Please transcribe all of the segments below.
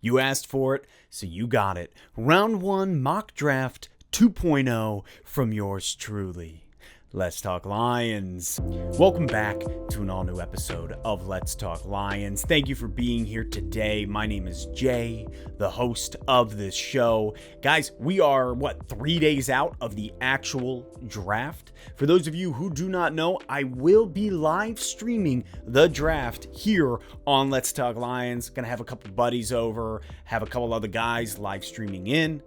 You asked for it, so you got it. Round 1 mock draft 2.0 from yours truly. Let's Talk Lions. Welcome back to an all-new episode of Let's Talk Lions. Thank you for being here today. My name is Jay, the host of this show. Guys, we are, 3 days out of the actual draft? For those of you who do not know, I will be live streaming the draft here on Let's Talk Lions. Gonna have a couple buddies over, have a couple other guys live streaming in.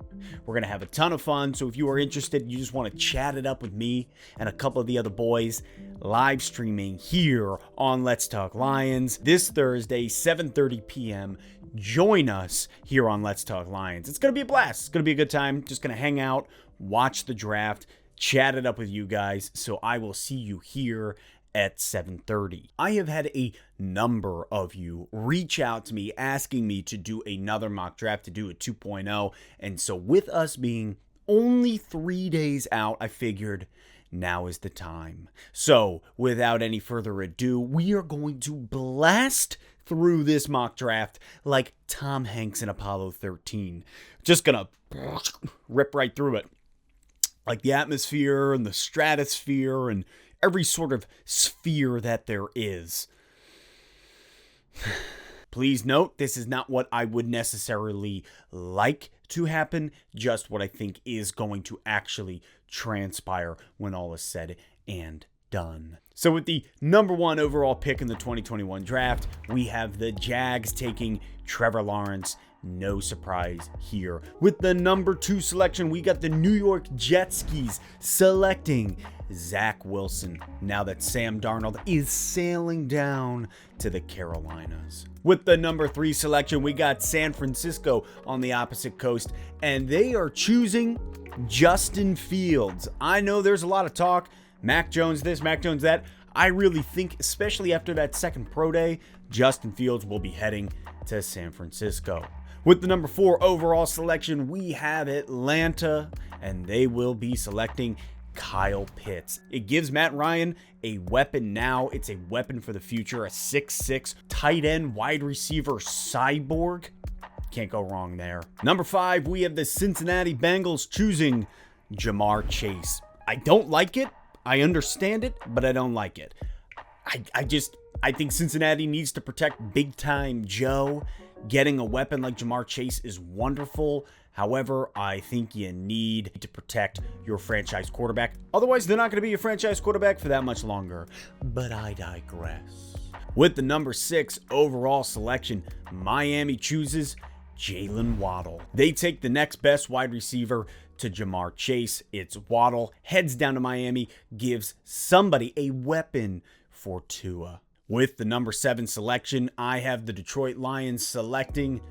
We're gonna have a ton of fun, so if you are interested, you just want to chat it up with me and a couple of the other boys live streaming here on Let's Talk Lions this Thursday, 7:30 p.m. Join us here on Let's Talk Lions. It's gonna be a blast. It's gonna be a good time. Just gonna hang out, watch the draft, chat it up with you guys. So I will see you here at 7:30. I have had a number of you reach out to me asking me to do another mock draft, to do a 2.0. And so with us being only 3 days out, I figured now is the time. So without any further ado, we are going to blast through this mock draft like Tom Hanks in Apollo 13. Just gonna rip right through it. Like the atmosphere and the stratosphere and every sort of sphere that there is. Please note, this is not what I would necessarily like to happen, just what I think is going to actually transpire when all is said and done. So with the number 1 overall pick in the 2021 draft, we have the Jags taking Trevor Lawrence. No surprise here. With the number 2 selection, we got the New York Jetskis selecting Zach Wilson, now that Sam Darnold is sailing down to the Carolinas. With the number 3 selection, we got San Francisco on the opposite coast, and they are choosing Justin Fields. I know there's a lot of talk, Mac Jones this, Mac Jones that. I really think, especially after that second pro day, Justin Fields will be heading to San Francisco. With the number 4 overall selection, we have Atlanta, and they will be selecting Kyle Pitts. It gives Matt Ryan a weapon now. It's a weapon for the future, a 6'6" tight end wide receiver cyborg. Can't go wrong there. Number 5, we have the Cincinnati Bengals choosing Ja'Marr Chase. I don't like it. I understand it, but I don't like it. I think Cincinnati needs to protect big time Joe. Getting a weapon like Ja'Marr Chase is wonderful. However, I think you need to protect your franchise quarterback. Otherwise, they're not going to be your franchise quarterback for that much longer. But I digress. With the number 6 overall selection, Miami chooses Jalen Waddle. They take the next best wide receiver to Ja'Marr Chase. It's Waddle. Heads down to Miami, gives somebody a weapon for Tua. With the number 7 selection, I have the Detroit Lions selecting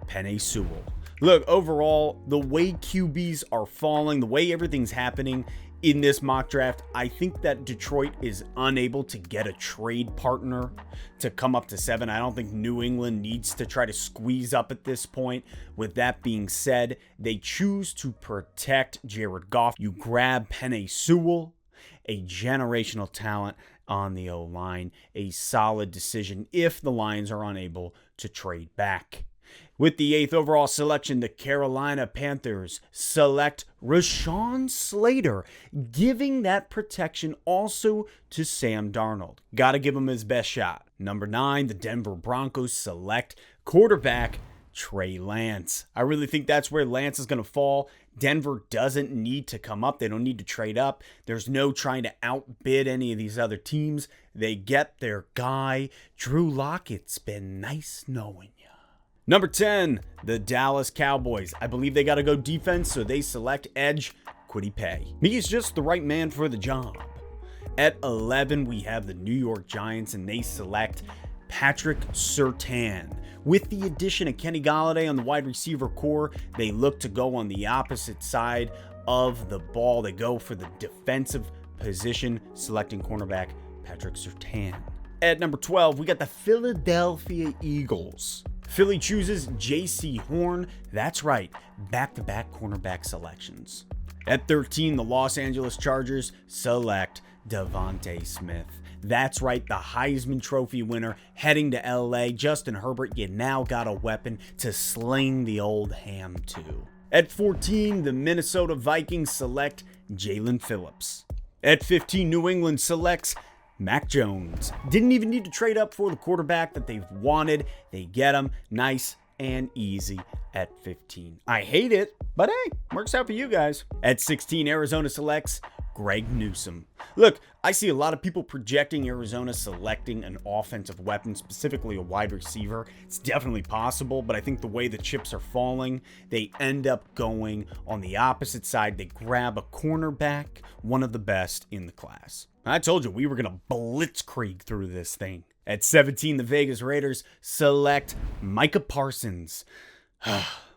PENEI Sewell. Look, overall, the way QBs are falling, the way everything's happening in this mock draft, I think that Detroit is unable to get a trade partner to come up to 7. I don't think New England needs to try to squeeze up at this point. With that being said, they choose to protect Jared Goff. You grab PENEI Sewell, a generational talent on the O-line, a solid decision if the Lions are unable to trade back. With the 8th overall selection, the Carolina Panthers select Rashawn Slater, giving that protection also to Sam Darnold. Gotta give him his best shot. Number 9, the Denver Broncos select quarterback Trey Lance. I really think that's where Lance is going to fall. Denver doesn't need to come up. They don't need to trade up. There's no trying to outbid any of these other teams. They get their guy. Drew Lock, it's been nice knowing you. Number 10, the Dallas Cowboys. I believe they got to go defense, so they select edge KWITY Paye. He's just the right man for the job. At 11, we have the New York Giants, and they select Patrick Surtain. With the addition of Kenny Golladay on the wide receiver core, they look to go on the opposite side of the ball. They go for the defensive position, selecting cornerback Patrick Surtain. At number 12, we got the Philadelphia Eagles. Philly chooses J.C. Horn. That's right, back-to-back cornerback selections. At 13, the Los Angeles Chargers select Devonta Smith. That's right, the Heisman Trophy winner heading to LA. Justin Herbert, you now got a weapon to sling the old ham to. At 14, the Minnesota Vikings select Jalen Phillips. At 15, New England selects Mac Jones. Didn't even need to trade up for the quarterback that they've wanted. They get him nice and easy at 15. I hate it, but hey, works out for you guys. At 16, Arizona selects Greg Newsome. Look, I see a lot of people projecting Arizona selecting an offensive weapon, specifically a wide receiver. It's definitely possible, but I think the way the chips are falling, they end up going on the opposite side. They grab a cornerback, one of the best in the class. I told you we were going to blitzkrieg through this thing. At 17, the Vegas Raiders select Micah Parsons.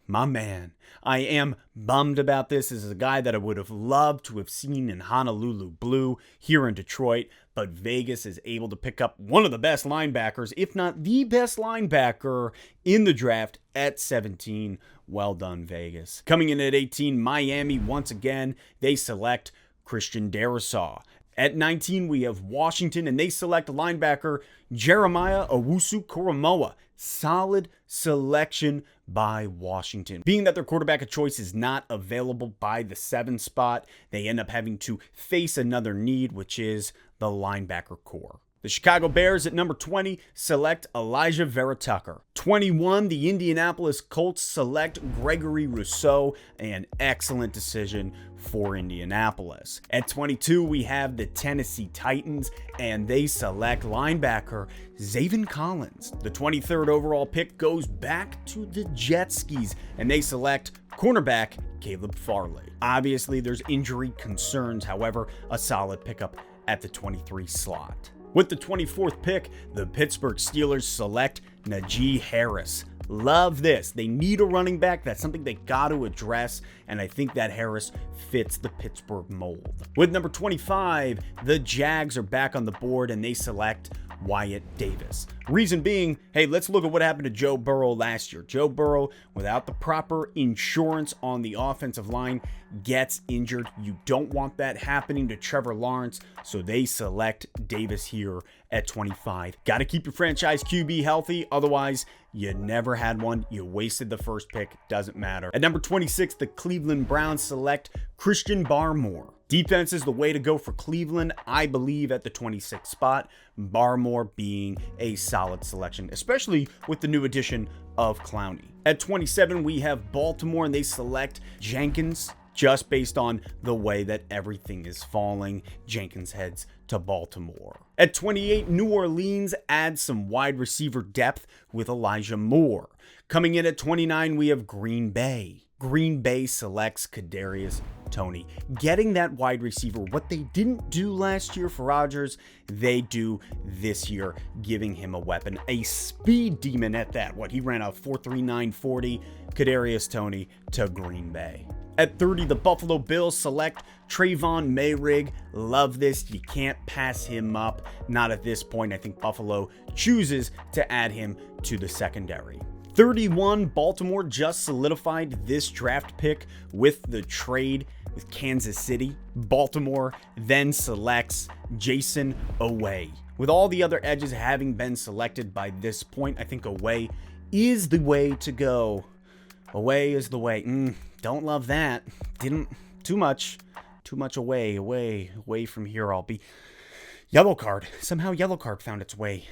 My man. I am bummed about this. This is a guy that I would have loved to have seen in Honolulu Blue here in Detroit, but Vegas is able to pick up one of the best linebackers, if not the best linebacker in the draft at 17. Well done, Vegas. Coming in at 18, Miami, once again, they select Christian DARRISAW. At 19, we have Washington, and they select linebacker Jeremiah Owusu-Koramoah. Solid selection by Washington. Being that their quarterback of choice is not available by the 7 spot, they end up having to face another need, which is the linebacker core. The Chicago Bears at number 20 select ALIJAH VERA-TUCKERI. 21, the Indianapolis Colts select Gregory Rousseau, an excellent decision for Indianapolis. At 22, we have the Tennessee Titans, and they select linebacker Zaven Collins. The 23rd overall pick goes back to the Jet Skis, and they select cornerback Caleb Farley. Obviously, there's injury concerns, however, a solid pickup at the 23 slot. With the 24th pick, the Pittsburgh Steelers select Najee Harris. Love this. They need a running back. That's something they got to address, and I think that Harris fits the Pittsburgh mold. With number 25, the Jags are back on the board, and they select Wyatt Davis. Reason being, hey, let's look at what happened to Joe Burrow last year. Joe Burrow, without the proper insurance on the offensive line, gets injured. You don't want that happening to Trevor Lawrence, so they select Davis here at 25. Got to keep your franchise QB healthy, otherwise you never had one. You wasted the first pick. Doesn't matter. At number 26, the Cleveland Browns select Christian Barmore. Defense is the way to go for Cleveland, I believe, at the 26th spot. Barmore being a solid selection, especially with the new addition of Clowney. At 27, we have Baltimore, and they select Jenkins. Just based on the way that everything is falling, Jenkins heads to Baltimore. At 28, New Orleans adds some wide receiver depth with Elijah Moore. Coming in at 29, we have Green Bay. Green Bay selects Kadarius Toney. Getting that wide receiver, what they didn't do last year for Rodgers, they do this year, giving him a weapon, a speed demon at that. He ran a 4.39 40. Kadarius Toney to Green Bay. At 30, the Buffalo Bills select Trayvon Mayrig. Love this. You can't pass him up. Not at this point. I think Buffalo chooses to add him to the secondary. 31, Baltimore just solidified this draft pick with the trade with Kansas City. Baltimore then selects Jayson Oweh. With all the other edges having been selected by this point, I think Oweh is the way to go. Oweh is the way. Don't love that. Didn't too much away from here. I'll be yellow card. Somehow yellow card found its way.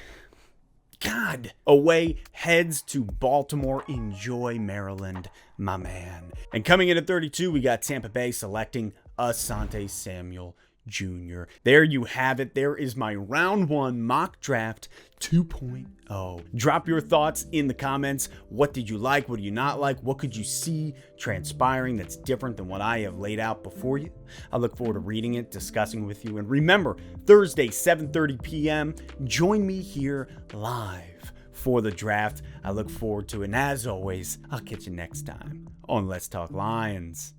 God. Oweh heads to Baltimore. Enjoy Maryland, my man. And coming in at 32, we got Tampa Bay selecting Asante Samuel Jr. There you have it. There is my round 1 mock draft 2.0. Drop your thoughts in the comments. What did you like? What do you not like? What could you see transpiring that's different than what I have laid out before you? I look forward to reading it, discussing with you. And remember, Thursday, 7:30 p.m., join me here live for the draft. I look forward to it. And as always, I'll catch you next time on Let's Talk Lions.